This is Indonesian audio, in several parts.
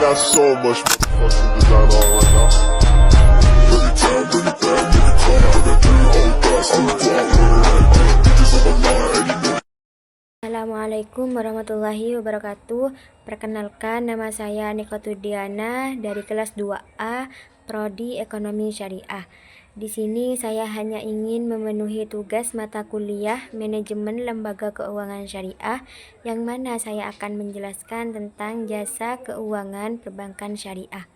got so much fucking design on right now. Every time, bring it back, make it come out, got 3 whole thoughts, I'm a dog, bitches on my line, Assalamualaikum warahmatullahi wabarakatuh. Perkenalkan, nama saya Nikotudiana dari kelas 2A Prodi Ekonomi Syariah. Di sini saya hanya ingin memenuhi tugas mata kuliah Manajemen Lembaga Keuangan Syariah, yang mana saya akan menjelaskan tentang jasa keuangan perbankan syariah.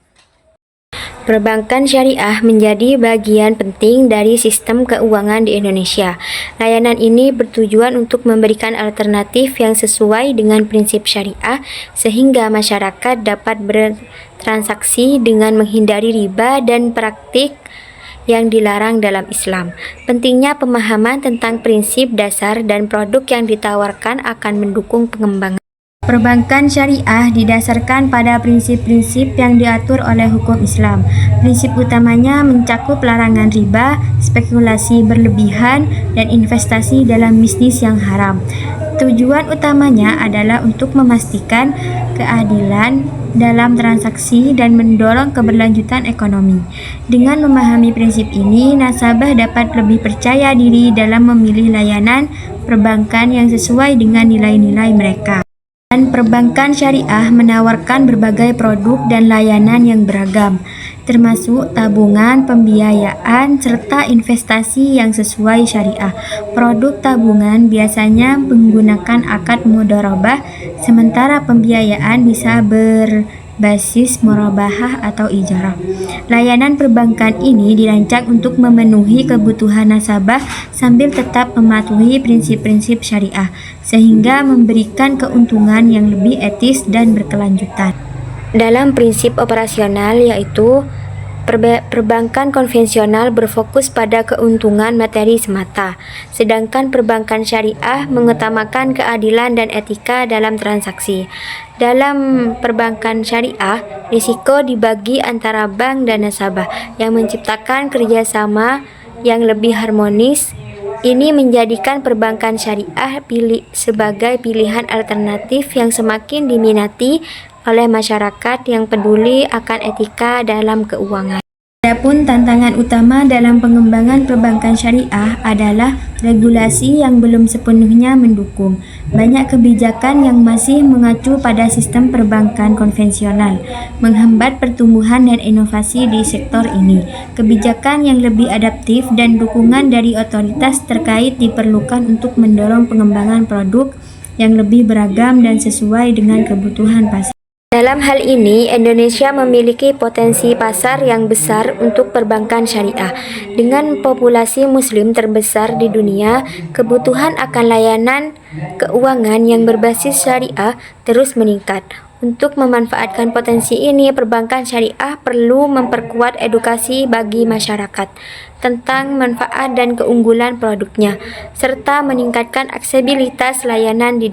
Perbankan syariah menjadi bagian penting dari sistem keuangan di Indonesia. Layanan ini bertujuan untuk memberikan alternatif yang sesuai dengan prinsip syariah, sehingga masyarakat dapat bertransaksi dengan menghindari riba dan praktik yang dilarang dalam Islam. Pentingnya pemahaman tentang prinsip dasar dan produk yang ditawarkan akan mendukung pengembangan perbankan syariah didasarkan pada prinsip-prinsip yang diatur oleh hukum Islam. Prinsip utamanya mencakup larangan riba, spekulasi berlebihan, dan investasi dalam bisnis yang haram. Tujuan utamanya adalah untuk memastikan keadilan dalam transaksi dan mendorong keberlanjutan ekonomi. Dengan memahami prinsip ini, nasabah dapat lebih percaya diri dalam memilih layanan perbankan yang sesuai dengan nilai-nilai mereka. Dan perbankan syariah menawarkan berbagai produk dan layanan yang beragam, termasuk tabungan, pembiayaan, serta investasi yang sesuai syariah. Produk tabungan biasanya menggunakan akad mudharabah, sementara pembiayaan bisa berbasis murabahah atau ijarah. Layanan perbankan ini dirancang untuk memenuhi kebutuhan nasabah sambil tetap mematuhi prinsip-prinsip syariah, sehingga memberikan keuntungan yang lebih etis dan berkelanjutan. Dalam prinsip operasional, yaitu perbankan konvensional berfokus pada keuntungan materi semata, sedangkan perbankan syariah mengutamakan keadilan dan etika dalam transaksi. Dalam perbankan syariah, risiko dibagi antara bank dan nasabah yang menciptakan kerjasama yang lebih harmonis. Ini menjadikan perbankan syariah sebagai pilihan alternatif yang semakin diminati oleh masyarakat yang peduli akan etika dalam keuangan. Adapun tantangan utama dalam pengembangan perbankan syariah adalah regulasi yang belum sepenuhnya mendukung. Banyak kebijakan yang masih mengacu pada sistem perbankan konvensional, menghambat pertumbuhan dan inovasi di sektor ini. Kebijakan yang lebih adaptif dan dukungan dari otoritas terkait diperlukan untuk mendorong pengembangan produk yang lebih beragam dan sesuai dengan kebutuhan pasar. Dalam hal ini, Indonesia memiliki potensi pasar yang besar untuk perbankan syariah. Dengan populasi muslim terbesar di dunia, kebutuhan akan layanan keuangan yang berbasis syariah terus meningkat. Untuk memanfaatkan potensi ini, perbankan syariah perlu memperkuat edukasi bagi masyarakat tentang manfaat dan keunggulan produknya, serta meningkatkan aksesibilitas layanan di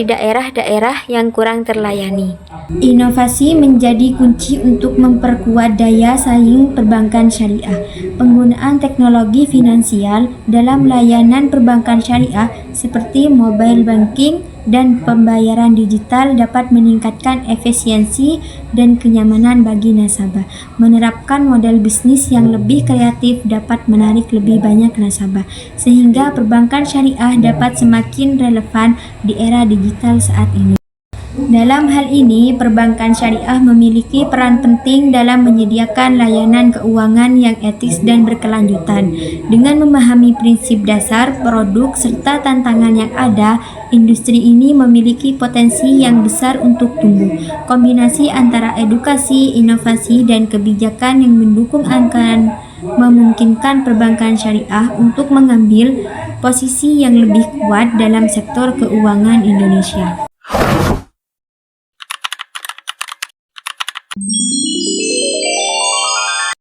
daerah-daerah yang kurang terlayani. Inovasi menjadi kunci untuk memperkuat daya saing perbankan syariah. Penggunaan teknologi finansial dalam layanan perbankan syariah seperti mobile banking dan pembayaran digital dapat meningkatkan efisiensi dan kenyamanan bagi nasabah. Menerapkan model bisnis yang lebih kreatif dapat menarik lebih banyak nasabah, sehingga perbankan syariah dapat semakin relevan di era digital saat ini. Dalam hal ini, perbankan syariah memiliki peran penting dalam menyediakan layanan keuangan yang etis dan berkelanjutan. Dengan memahami prinsip dasar, produk, serta tantangan yang ada, industri ini memiliki potensi yang besar untuk tumbuh. Kombinasi antara edukasi, inovasi, dan kebijakan yang mendukung akan memungkinkan perbankan syariah untuk mengambil posisi yang lebih kuat dalam sektor keuangan Indonesia.